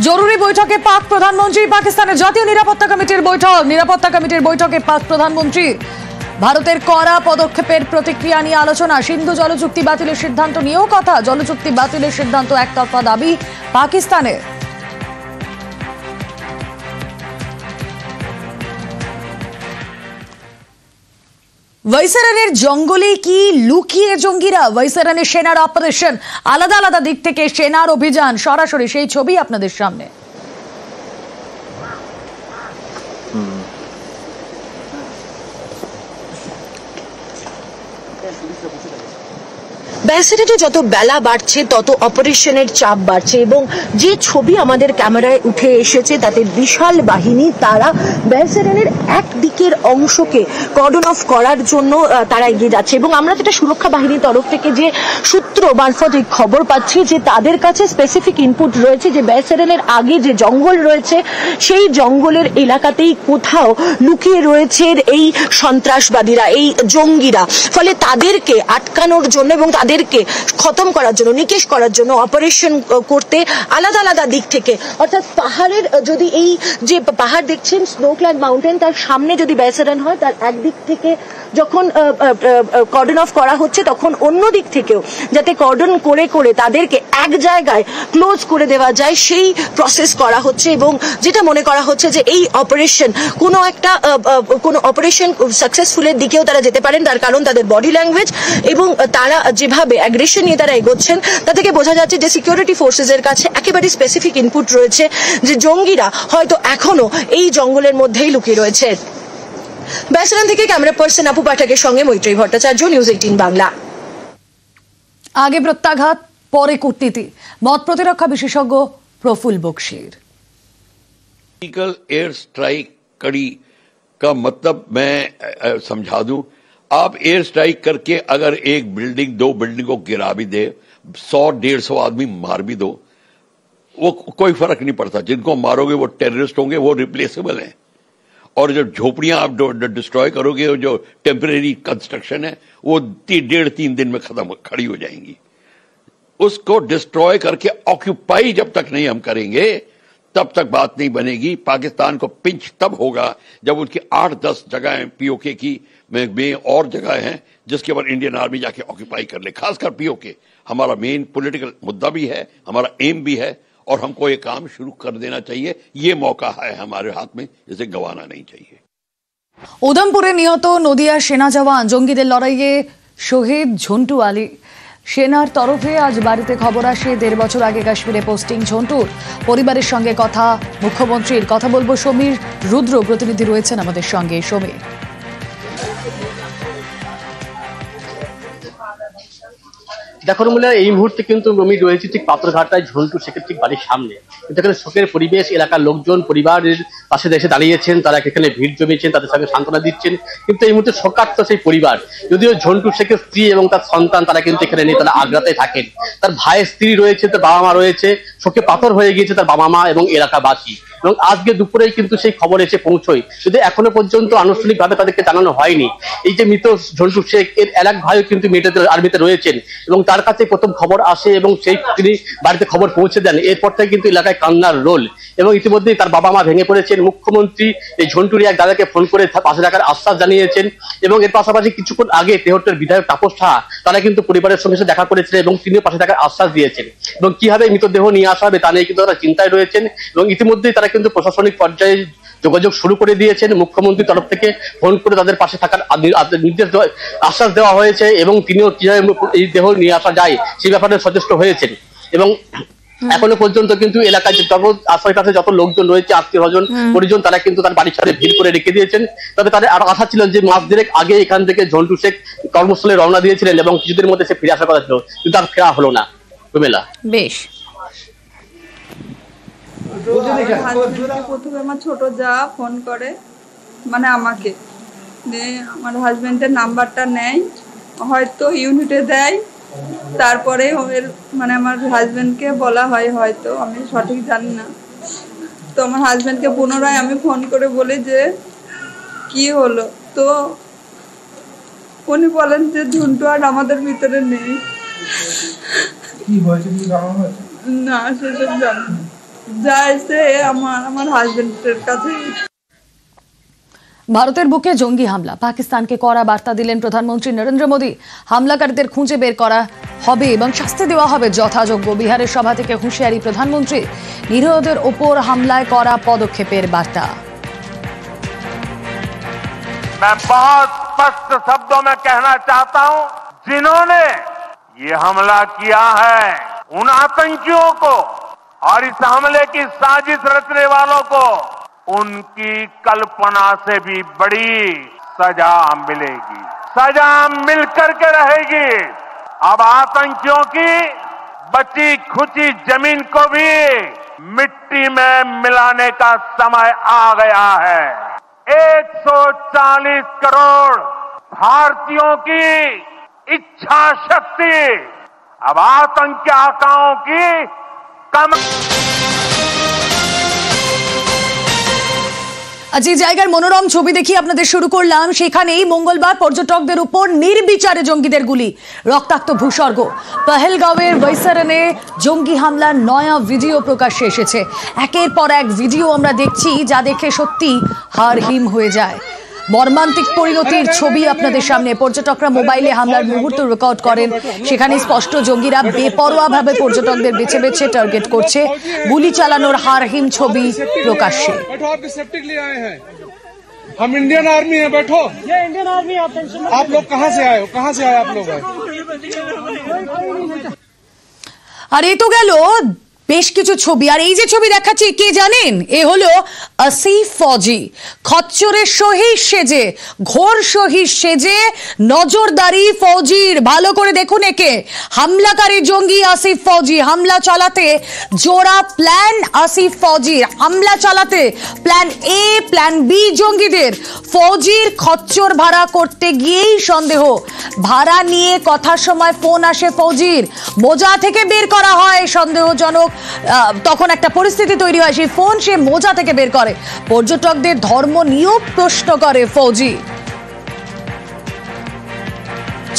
জরুরি বৈঠকে পাক প্রধানমন্ত্রী, পাকিস্তানের জাতীয় নিরাপত্তা কমিটির বৈঠকে পাক প্রধানমন্ত্রী। ভারতের কড়া পদক্ষেপের প্রতিক্রিয়া নিয়ে আলোচনা। সিন্ধু জলচুক্তি বাতিলের সিদ্ধান্ত নিয়েও কথা। জলচুক্তি বাতিলের সিদ্ধান্ত একতরফা দাবি পাকিস্তানের। ভাইসরানের জঙ্গলে কি লুকিয়ে জঙ্গিরা? ভাইসরানের সেনার অপারেশন, আলাদা আলাদা দিক থেকে সেনার অভিযান, সরাসরি সেই ছবি আপনাদের সামনে। ব্যারিকেডে যত বেলা বাড়ছে তত অপারেশনের চাপ বাড়ছে এবং যে ছবি আমাদের ক্যামেরায় উঠে এসেছে তাতে বিশাল বাহিনী তারা ব্যারিকেডের একদিকের অংশকে কর্ডন অফ করার জন্য তারা এগিয়ে যাচ্ছে এবং আমরা যেটা সুরক্ষা বাহিনীর তরফ থেকে যে সূত্র মারফত এই খবর পাচ্ছি যে তাদের কাছে স্পেসিফিক ইনপুট রয়েছে যে ব্যারিকেডের আগে যে জঙ্গল রয়েছে সেই জঙ্গলের এলাকাতেই কোথাও লুকিয়ে রয়েছে এই সন্ত্রাসবাদীরা, এই জঙ্গিরা। ফলে তাদেরকে আটকানোর জন্য এবং তাদেরকে খতম করার জন্য, নিকেশ করার জন্য অপারেশন করতে আলাদা আলাদা দিক থেকে, অর্থাৎ পাহাড়ের যদি এই যে পাহাড় দেখছেন স্নোক্ল্যাড মাউন্টেন, তার সামনে যদি ব্যারিকেড হয় তার একদিক থেকে যখন কর্ডন অফ করা হচ্ছে তখন অন্য দিক থেকেও যাতে কর্ডন করে করে তাদেরকে এক জায়গায় ক্লোজ করে দেওয়া যায় সেই প্রসেস করা হচ্ছে এবং যেটা মনে করা হচ্ছে যে এই অপারেশন কোনো অপারেশন সাকসেসফুলের দিকেও তারা যেতে পারেন, তার কারণ তাদের বডি ল্যাঙ্গুয়েজ এবং তারা যেভাবে অ্যাগ্রেশন নিয়ে তারা এগোচ্ছেন তা থেকে বোঝা যাচ্ছে যে সিকিউরিটি ফোর্সেস এর কাছে একেবারে স্পেসিফিক ইনপুট রয়েছে যে জঙ্গিরা হয়তো এখনো এই জঙ্গলের মধ্যেই লুকিয়ে রয়েছে। ব্যারিকেড থেকে ক্যামেরা পার্সন আপু পাঠকের সঙ্গে মৈত্রী ভট্টাচার্য, নিউজ 18 বাংলা। আগে প্রত্যাঘাত, পরে কূটনীতি, মত প্রতিরক্ষা বিশেষজ্ঞ প্রফুল বক্সির। एयर स्ट्राइक कड़ी का मतलब मैं समझा दूं, आप एयर स्ट्राइक करके अगर एक बिल्डिंग, दो बिल्डिंग को गिरा भी दे, 100-150 आदमी मार भी दो, वो कोई फर्क नहीं पड़ता। जिनको मारोगे वो टेररिस्ट होंगे, वो रिप्लेसेबल हैं। और जो झोपड़ियां आप डिस्ट्रॉय करोगे, जो टेम्परेरी कंस्ट्रक्शन है, वो 1.5-3 दिन में खड़ी हो जाएंगी। उसको डिस्ट्रॉय करके ऑक्यूपाई जब तक नहीं हम करेंगे तब तक बात नहीं बनेगी। पाकिस्तान को पिंच तब होगा जब उनकी 8-10 जगहें पीओके की में और जगह हैं जिसके ऊपर इंडियन आर्मी जाके ऑक्यूपाई कर ले। खासकर पीओके हमारा मेन पॉलिटिकल मुद्दा भी है, हमारा एम भी है और हमको ये काम शुरू कर देना चाहिए। ये मौका है हमारे हाथ में, इसे गंवाना नहीं चाहिए। উধমপুরে নিহত নদিয়া সেনা জওয়ান, জঙ্গিদের লড়াইয়ে শহীদ ঝন্টু আলী। সেনার তরফে আজ বাড়িতে খবর আসে 1.5 বছর আগে কাশ্মীরে পোস্টিং ঝন্টুর। পরিবারের সঙ্গে কথা মুখ্যমন্ত্রীর। কথা বলবো সমীর রুদ্র, প্রতিনিধি রয়েছেন আমাদের সঙ্গে। সমীর, দেখো রুমিলা, এই মুহূর্তে কিন্তু আমি রয়েছি ঠিক পাথরঘাটায় ঝন্টু শেখের ঠিক বাড়ির সামনে। কিন্তু এখানে শোকের পরিবেশ, এলাকার লোকজন পরিবারের পাশে এসে দাঁড়িয়েছেন, তারা এখানে ভিড় জমিয়েছেন, তাদের সঙ্গে সান্ত্বনা দিচ্ছেন। কিন্তু এই মুহূর্তে শোকার্ত সেই পরিবার, যদিও ঝন্টু শেখের স্ত্রী এবং তার সন্তান তারা কিন্তু এখানে নেই, তারা আগ্রাতে থাকেন। তার ভাইয়ের স্ত্রী রয়েছে, তার বাবা মা রয়েছে, শোকে পাথর হয়ে গিয়েছে তার বাবা মা এবং এলাকাবাসী। এবং আজকে দুপুরেই কিন্তু সেই খবর এসে পৌঁছয়, যদি এখনো পর্যন্ত আনুষ্ঠানিকভাবে তাদেরকে জানানো হয়নি। এই যে মৃত ঝন্টু শেখ, এর এক ভাইও কিন্তু মিলিটারি আর্মিতে রয়েছেন এবং তার কাছে প্রথম খবর আসে এবং তিনি বাড়িতে খবর পৌঁছে দেন। এরপর থেকে কিন্তু এলাকায় কান্নার রোল এবং ইতিমধ্যেই তার বাবা মা ভেঙে পড়েছেন। মুখ্যমন্ত্রী এই ঝন্টুর এক দাদাকে ফোন করে পাশে রাখার আশ্বাস জানিয়েছেন এবং এর পাশাপাশি কিছুক্ষণ আগে তেহট্টের বিধায়ক তাপস সাহা তারা কিন্তু পরিবারের সঙ্গে দেখা করেছিলেন এবং তিনিও পাশে থাকার আশ্বাস দিয়েছেন। এবং কিভাবে মৃতদেহ নিয়ে আসা হবে তা নিয়ে কিন্তু তারা চিন্তায় রয়েছেন এবং ইতিমধ্যেই তারা কিন্তু প্রশাসনিক পর্যায়ে যোগাযোগ শুরু করে দিয়েছেন। মুখ্যমন্ত্রীর তরফ থেকে ফোন করে তাদের পাশে থাকার নির্দেশ আশ্বাস দেওয়া হয়েছে এবং তিনিও কিভাবে এই দেহ নিয়ে আসা যায় সেই ব্যাপারে সচেষ্ট হয়েছেন। এবং এখনো পর্যন্ত কিন্তু এলাকায় আশপাশে যত লোকজন রয়েছে, আত্মীয় স্বজন পরিজন, তারা কিন্তু তার বাড়ির সামনে ভিড় করে রেখে দিয়েছেন। তবে তাদের আরো আশা ছিল যে মাস দেড়েক আগে এখান থেকে ঝন্টু শেখ কর্মস্থলে রওনা দিয়েছিলেন এবং কিছুদিনের মধ্যে সে ফিরে আসার কথা ছিল, কিন্তু তার ফেরা হলো না। রুমেলা, বেশ। প্রথমে আমার ছোট যা ফোন করে, মানে আমাকে আমার হাজবেন্ডের নাম্বারটা নেয়, হয়তো ইউনিটে দেয়, তারপরে মানে আমার হাজবেন্ডকে বলা হয়, হয়তো আমি সঠিক জানি না। তো আমার হাজবেন্ডকে পুনরায় আমি ফোন করে বলি যে কি হলো, তো উনি বলেন যে ঝন্টু আর আমাদের ভিতরে নেই। না, সেসব জানি না। যাইছে আমার হাজবেন্ডের কাছে। ভারতের বুকে জঙ্গি হামলা, পাকিস্তানকে কড়া বার্তা দিলেন প্রধানমন্ত্রী নরেন্দ্র মোদী। হামলাকারীদের খুঁজে বের করা হবে এবং শাস্তি দেওয়া হবে যথাযোগ্য। বিহারের সভা থেকে হুঁশিয়ারি প্রধানমন্ত্রী, নিরীহদের ওপর হামলায় কড়া পদক্ষেপের বার্তা। मैं बहुत स्पष्ट शब्दों में कहना चाहता हूं, जिन्होंने ये हमला किया है उन आतंकियों को और इस हमले की साजिश रचने वालों को उनकी कल्पना से भी बड़ी सजा मिलेगी, सजा मिल करके रहेगी। अब आतंकियों की बची खुची जमीन को भी मिट्टी में मिलाने का समय आ गया है। 140 करोड़ भारतीयों की इच्छा शक्ति अब आतंकी आकाओं की कम। আজ এই জায়গার মনোরম ছবি দেখিয়ে আপনাদের শুরু করলাম। সেখানেই মঙ্গলবার পর্যটকদের উপর নির্বিচারে জঙ্গিদের গুলি, রক্তাক্ত ভূস্বর্গ। পহেলগাঁওয়ের বৈসারনে জঙ্গি হামলার নয়া ভিডিও প্রকাশ্যে এসেছে। একের পর এক ভিডিও আমরা দেখছি, যা দেখে সত্যি হাড় হিম হয়ে যায়। মর্মান্তিক পরিণতির ছবি আপনাদের সামনে। পর্যটকরা মোবাইলে হামলার মুহূর্ত রেকর্ড করেন। সেখানে স্পষ্ট জঙ্গিরা বেপরোয়াভাবে পর্যটকদের বেছে বেছে টার্গেট করছে। গুলি চালানোর হাড়হিম ছবি প্রকাশ্যে। हम इंडियन आर्मी है, बैठो। ये इंडियन आर्मी। आप लोग कहाँ से आए हो? कहाँ से आए आप लोग? আর এই তো গেল বেশ কিছু ছবি। আর এই যে ছবি দেখাচ্ছি, কে জানেন? এ হলো আসিফ ফৌজি, খচ্চরের শহীদ সেজে, ঘোর শহীদ সেজে নজরদারি ফৌজির। ভালো করে দেখুন একে। হামলাকারী জঙ্গি আসিফ ফৌজি। হামলা চালাতে জোড়া প্ল্যান আসিফ ফৌজির। হামলা চালাতে প্ল্যান এ, প্ল্যান বি জঙ্গিদের। ফৌজির খচ্চর ভাড়া করতে গিয়েই সন্দেহ। ভাড়া নিয়ে কথার সময় ফোন আসে ফৌজির, মোজা থেকে বের করা হয় সন্দেহজনক। তখন একটা পরিস্থিতি তৈরি হয়, সেই ফোন সে মোজা থেকে বের করে। পর্যটকদের ধর্ম নিয়েও প্রশ্ন করে ফৌজি।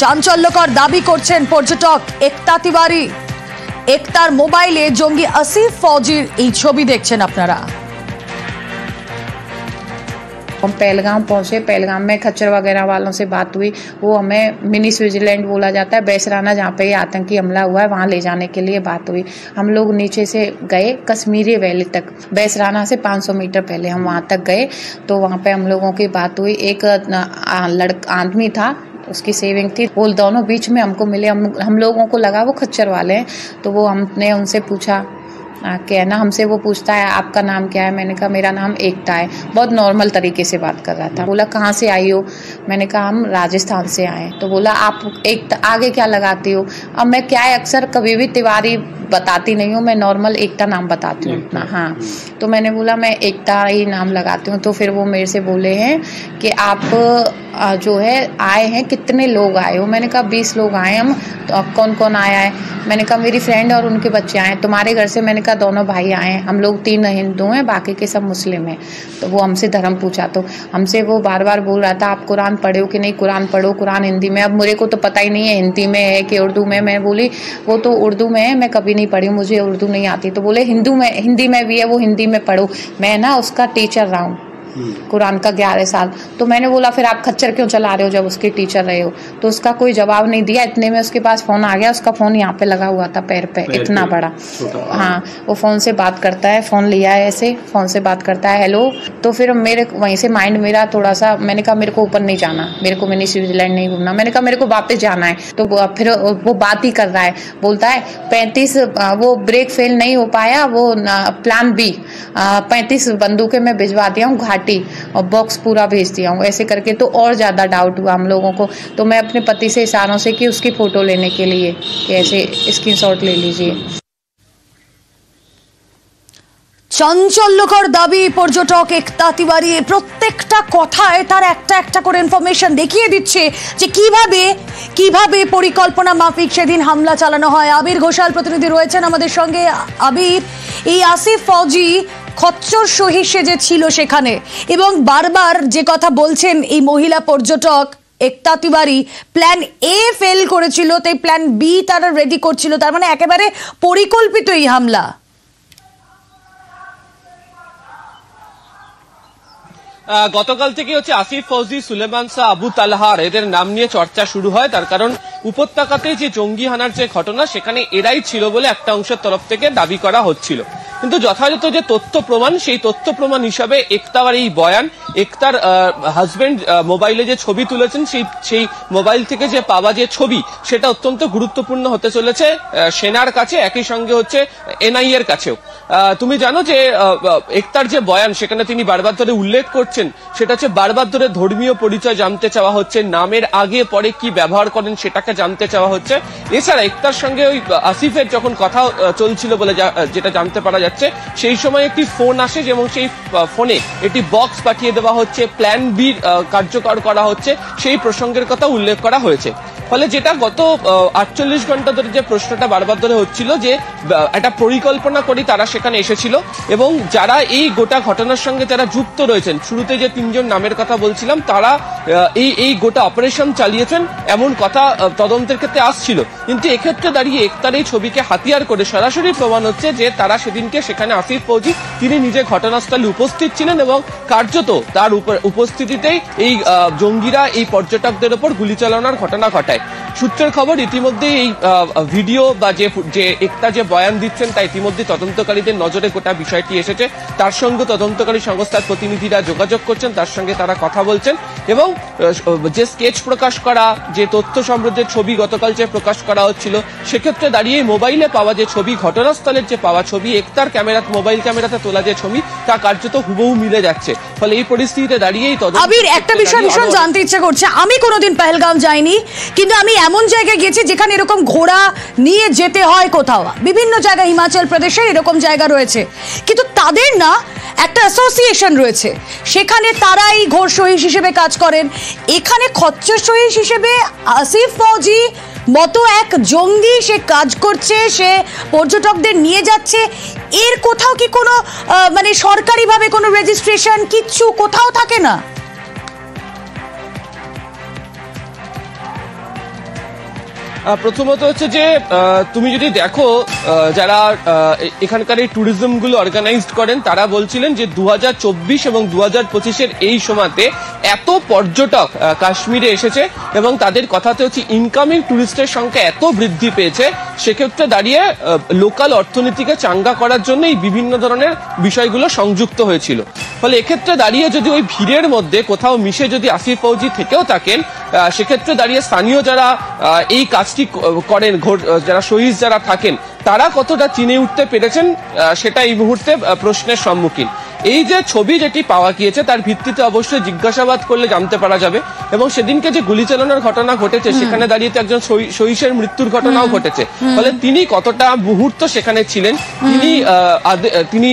চাঞ্চল্যকর দাবি করছেন পর্যটক একতা তিওয়ারি। একতার মোবাইলে জঙ্গি আসিফ ফৌজির এই ছবি দেখছেন আপনারা। हम पहलगाम पहुंचे। पहलगाम में खच्चर वगैरह वालों से बात हुई। वो हमें मिनी स्विट्जरलैंड बोला जाता है, बैसराना, जहाँ पे ये आतंकी हमला हुआ है, वहाँ ले जाने के लिए बात हुई। हम लोग नीचे से गए कश्मीरी वैली तक, बैसराना से 500 मीटर पहले हम वहाँ तक गए। तो वहाँ पे हम लोगों की बात हुई। एक आदमी था, उसकी सेविंग थी, वो दोनों बीच में हमको मिले। हम लोगों को लगा वो खच्चर वाले हैं। तो वो हमने उनसे पूछा क्या ना, हमसे वो पूछता है आपका नाम क्या है? मैंने कहा मेरा नाम एकता है। बहुत नॉर्मल तरीके से बात कर रहा था। बोला कहाँ से आई हो? मैंने कहा हम राजस्थान से आए। तो बोला आप एकता आगे क्या लगाती हो? अब मैं क्या है, अक्सर कभी भी तिवारी बताती नहीं हूँ, मैं नॉर्मल एकता नाम बताती हूँ अपना। हाँ, तो मैंने बोला मैं एकता ही नाम लगाती हूँ। तो फिर वो मेरे से बोले हैं कि आप जो है आए हैं, कितने लोग आए हो? मैंने कहा 20 लोग आए हम। तो कौन कौन आया है? मैंने कहा मेरी फ्रेंड और उनके बच्चे आए। तुम्हारे घर से? मैंने कहा दोनों भाई आए हैं, हम लोग 3 हिंदू हैं, बाकी के सब मुस्लिम हैं। तो वो हमसे धर्म पूछा। तो हमसे वो बार बार बोल रहा था आप कुरान पढ़े हो कि नहीं? कुरान पढ़ो, कुरान हिंदी में। अब मेरे को तो पता ही नहीं है हिंदी में है कि उर्दू में। मैं बोली वो तो उर्दू में है, मैं कभी नहीं पढ़ी, मुझे उर्दू नहीं आती। तो बोले हिंदी में भी है, वो हिंदी में पढ़ो। मैं ना उसका टीचर रहा हूँ कुरान का 11 साल। तो मैंने बोला फिर आप खच्चर क्यों चला रहे हो जब उसके टीचर रहे हो? तो उसका कोई जवाब नहीं दिया। इतने में उसके पास फोन आ गया। उसका फोन यहाँ पे लगा हुआ था, पैर पे इतना बड़ा। हाँ, वो फोन से बात करता है, फोन लिया है ऐसे, फोन से बात करता है हेलो। तो फिर मेरे वहीं से माइंड मेरा थोड़ा सा, मैंने कहा मेरे को ऊपर नहीं जाना, मेरे को मिनी स्विट्जरलैंड नहीं घूमना। मैंने कहा मेरे को वापस जाना है। तो फिर वो बात ही कर रहा है, बोलता है 35 वो ब्रेक फेल नहीं हो पाया, वो प्लान बी 35 बंदूकें मैं भिजवा दिया हूँ घाटी, और बॉक्स पूरा भेज दिया हूँ, ऐसे करके। तो और ज्यादा डाउट हुआ हम लोगों को। तो मैं अपने पति से इशारों से कि उसकी फोटो लेने के लिए कि ऐसे स्क्रीनशॉट ले लीजिए। চাঞ্চল্যকর দাবি পর্যটক একতা তিওয়ারি। প্রত্যেকটা কথায় তার একটা একটা করে ইনফরমেশন দেখিয়ে দিচ্ছে যে কিভাবে পরিকল্পনা মাফিক সেদিন হামলা চালানো হয়। আবির ঘোষাল প্রতিনিধি রয়েছেন আমাদের সঙ্গে। আবির, এই আসিফ ফৌজি খচ্চর শহীদ সেজে ছিল সেখানে, এবং বারবার যে কথা বলছেন এই মহিলা পর্যটক একতা তিওয়ারি, প্ল্যান এ ফেল করেছিল, তাই প্ল্যান বি তারা রেডি করছিল। তার মানে একেবারে পরিকল্পিত এই হামলা। গতকাল থেকে হচ্ছে আসিফ ফৌজি, সুলেমান শাহ, আবু তালহার এদের নাম নিয়ে চর্চা শুরু হয়। তার কারণ উপত্যকাতে যে জঙ্গি হানার যে ঘটনা সেখানে এরাই ছিল বলে একটা অংশের তরফ থেকে দাবি করা হচ্ছিল, কিন্তু যথাযথ যে তথ্য প্রমাণ সেই তথ্য প্রমাণ হিসাবে একতার এই বয়ান, একতার হাজবেন্ড মোবাইলে যে ছবি তুলেছেন সেই মোবাইল থেকে যে পাওয়া যে ছবি সেটা অত্যন্ত গুরুত্বপূর্ণ হতে চলেছে সেনার কাছে, একই সঙ্গে হচ্ছে এনআইএ এর কাছেও। তুমি জানো যে একতার যে বয়ান সেখানে তিনি বারবার ধরে উল্লেখ করছেন সেটা হচ্ছে বারবার ধরে ধর্মীয় পরিচয় জানতে চাওয়া হচ্ছে, নামের আগে পরে কি ব্যবহার করেন সেটাকে জানতে চাওয়া হচ্ছে। এছাড়া একতার সঙ্গে ওই আসিফের যখন কথা চলছিল বলে যেটা জানতে পারা যাচ্ছে সেই সময় একটি ফোন আসে এবং সেই ফোনে একটি বক্স পাঠিয়ে দেওয়া হচ্ছে, প্ল্যান বি কার্যকর করা হচ্ছে, সেই প্রসঙ্গের কথা উল্লেখ করা হয়েছে। ফলে যেটা গত 48 ঘন্টা ধরে যে প্রশ্নটা বারবার ধরে হচ্ছিল যে একটা পরিকল্পনা করে তারা সেখানে এসেছিল এবং যারা এই গোটা ঘটনার সঙ্গে যারা যুক্ত রয়েছেন, শুরুতে যে 3 জন নামের কথা বলছিলাম তারা এই গোটা অপারেশন চালিয়েছেন এমন কথা তদন্তের ক্ষেত্রে আসছিল, কিন্তু এক্ষেত্রে দাঁড়িয়ে একতার এই ছবিকে হাতিয়ার করে সরাসরি প্রমাণ হচ্ছে যে তারা সেদিনকে সেখানে আসিফ ফৌজি তিনি নিজে ঘটনাস্থলে উপস্থিত ছিলেন এবং কার্যত তার উপস্থিতিতেই এই জঙ্গিরা এই পর্যটকদের উপর গুলি চালানোর ঘটনা ঘটায়। সূত্রের খবর ইতিমধ্যে এই ভিডিও বা যে একতা যে বয়ান দিচ্ছেন তা ইতিমধ্যে তদন্তকারীদের নজরে গোটা বিষয়টি এসেছে। তার সঙ্গে তদন্তকারী সংস্থার প্রতিনিধিরা যোগাযোগ করছেন, তার সঙ্গে তারা কথা বলছেন এবং যে স্কেচ প্রকাশ করা, যে তথ্য সমৃদ্ধের ছবি গতকাল যে প্রকাশ করা হচ্ছিল সেক্ষেত্রে দাঁড়িয়ে মোবাইলে পাওয়া যে ছবি, ঘটনাস্থলের যে পাওয়া ছবি, একতার মোবাইল ক্যামেরাতে তোলা যে ছবি তা কার্যত হুবহু মিলে যাচ্ছে। ফলে এই পরিস্থিতিতে দাঁড়িয়েই আবির একটা বিষয় ভীষণ জানতে ইচ্ছা করছে। আমি কোনোদিন পেহেলগাম যাইনি, কিন্তু আমি এমন জায়গায় গেছি যেখানে এরকম ঘোড়া নিয়ে যেতে হয় কোথাও, বিভিন্ন জায়গায় হিমাচল প্রদেশের এরকম জায়গা রয়েছে, কিন্তু তাদের না একটা অ্যাসোসিয়েশন রয়েছে, সেখানে তারাই ঘোড় সহিস হিসেবে কাজ করেন। এখানে খচ্চর সহিস হিসেবে আসিফ ফৌজি মতো এক জঙ্গি সে কাজ করছে, সে পর্যটকদের নিয়ে যাচ্ছে, এর কোথাও কি কোনো মানে সরকারিভাবে কোনো রেজিস্ট্রেশন কিচ্ছু কোথাও থাকে না? প্রথমত হচ্ছে যে তুমি যদি দেখো যারা এখানকার এই ট্যুরিজম গুলো অর্গানাইজড করেন তারা বলছিলেন যে 2024 এবং 2025-এর এই সময়তে এত পর্যটক কাশ্মীরে এসেছে এবং তাদের কথাতে হচ্ছে ইনকামিং ট্যুরিস্টের সংখ্যা এত বৃদ্ধি পেয়েছে, সেক্ষেত্রে দাঁড়িয়ে লোকাল অর্থনীতিকে চাঙ্গা করার জন্য এই বিভিন্ন ধরনের বিষয়গুলো সংযুক্ত হয়েছিল। ফলে এক্ষেত্রে দাঁড়িয়ে যদি ওই ভিড়ের মধ্যে কোথাও মিশে যদি আসিফ ফৌজি থেকেও থাকেন, সেক্ষেত্রে দাঁড়িয়ে স্থানীয় যারা এই কাজটি করেন, যারা শহীদ যারা থাকেন, তারা কতটা চিনে উঠতে পেরেছেন সেটা এই মুহূর্তে প্রশ্নের সম্মুখীন। এই যে ছবি যেটি পাওয়া গিয়েছে তার ভিত্তিতে অবশ্যই জিজ্ঞাসাবাদ করলে জানতে পারা যাবে এবং সেদিনকে যে গুলি চালানোর ঘটনা ঘটেছে সেখানে দাঁড়িয়ে একজন শহীদের মৃত্যুর ঘটনাও ঘটেছে। ফলে তিনি কতটা মুহূর্ত সেখানে ছিলেন, তিনি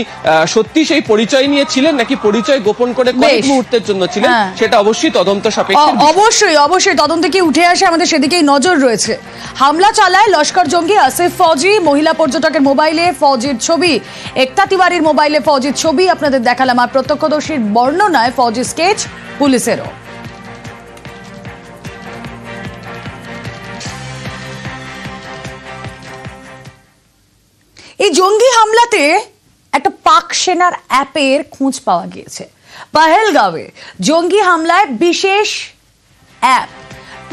সত্যি সেই পরিচয় নিয়ে ছিলেন নাকি পরিচয় গোপন করে কয়েক মুহূর্তের জন্য ছিলেন, সেটা অবশ্যই তদন্ত সাপেক্ষ। অবশ্যই তদন্তে কি উঠে আসে আমাদের সেদিকেই নজর রয়েছে। হামলা চালায় লস্কর জঙ্গি আসিফ ফৌজি, মহিলা পর্যটকের মোবাইলে ফৌজির ছবি, একতা তিওয়ারির মোবাইলে ফৌজির ছবি আপনাদের দেখালাম, আর প্রত্যক্ষদর্শীর বর্ণনায় ফৌজি স্কেচ পুলিশেরও। এই জঙ্গি হামলাতে একটা পাক সেনার অ্যাপের খোঁজ পাওয়া গিয়েছে। পেহেলগাঁওয়ে জঙ্গি হামলায় বিশেষ অ্যাপ,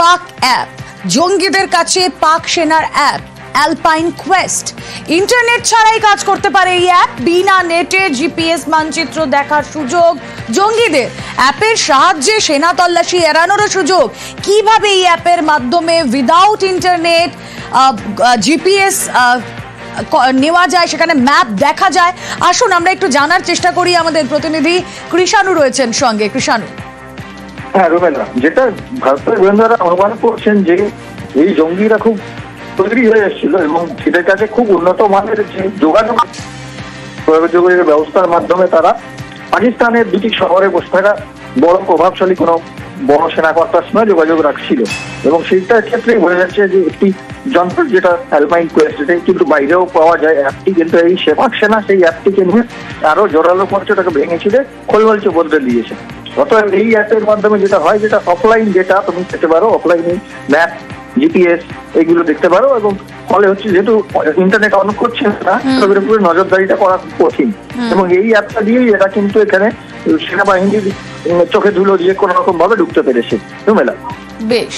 পাক অ্যাপ, জঙ্গিদের কাছে পাক সেনার অ্যাপ অ্যালপাইন কোয়েস্ট। ইন্টারনেট ছাড়াই কাজ করতে পারে এই অ্যাপ, বিনা নেটে জিপিএস মানচিত্র দেখার সুযোগ জঙ্গিদের। অ্যাপের সাহায্যে সেনা তল্লাশি এড়ানোরও সুযোগ। কিভাবে এই অ্যাপের মাধ্যমে উইদাউট ইন্টারনেট জিপিএস নেওয়া যায়, সেখানে ম্যাপ দেখা যায়, আসুন আমরা একটু জানার চেষ্টা করি। আমাদের প্রতিনিধি কৃষাণু রয়েছেন সঙ্গে। কৃষাণু। হ্যাঁ রুমেলা, যেটা ভারতের গোয়েন্দারা অনুমান করছেন যে এই জঙ্গিরা খুব তৈরি হয়ে এসেছিল এবং সেদের কাছে খুব উন্নত মানের যে যোগাযোগের ব্যবস্থার মাধ্যমে তারা পাকিস্তানের দুটি শহরে বসে থাকা বড় প্রভাবশালী কোনো বড় সেনাকর্তার সঙ্গে যোগাযোগ রাখছিল এবং সেইটার ক্ষেত্রেই বোঝা যাচ্ছে যে একটি যন্ত্র যেটা অ্যালপাইন কোয়েস্ট, এটা কিন্তু বাইরেও পাওয়া যায় অ্যাপটি, কিন্তু এই সেনা সেই অ্যাপটিকে নিয়ে আরো জোরালো করছে, ওটাকে ভেঙেছিলে খোলবলচে বদলে দিয়েছে। অতএব এই অ্যাপের মাধ্যমে যেটা হয়, যেটা অফলাইন ডেটা তুমি পেতে পারো, অফলাইনে ম্যাপ, জিপিএস এগুলো দেখতে পারো এবং ফলে হচ্ছে যেহেতু ইন্টারনেট অন করছে না, তাদের উপরে নজরদারিটা করা কঠিন এবং এই অ্যাপটা দিয়েই এরা কিন্তু এখানে সেনাবাহিনীর চোখে ধুলো দিয়ে কোনো রকম ভাবে ঢুকতে পেরেছে। রুমেলা, বেশ।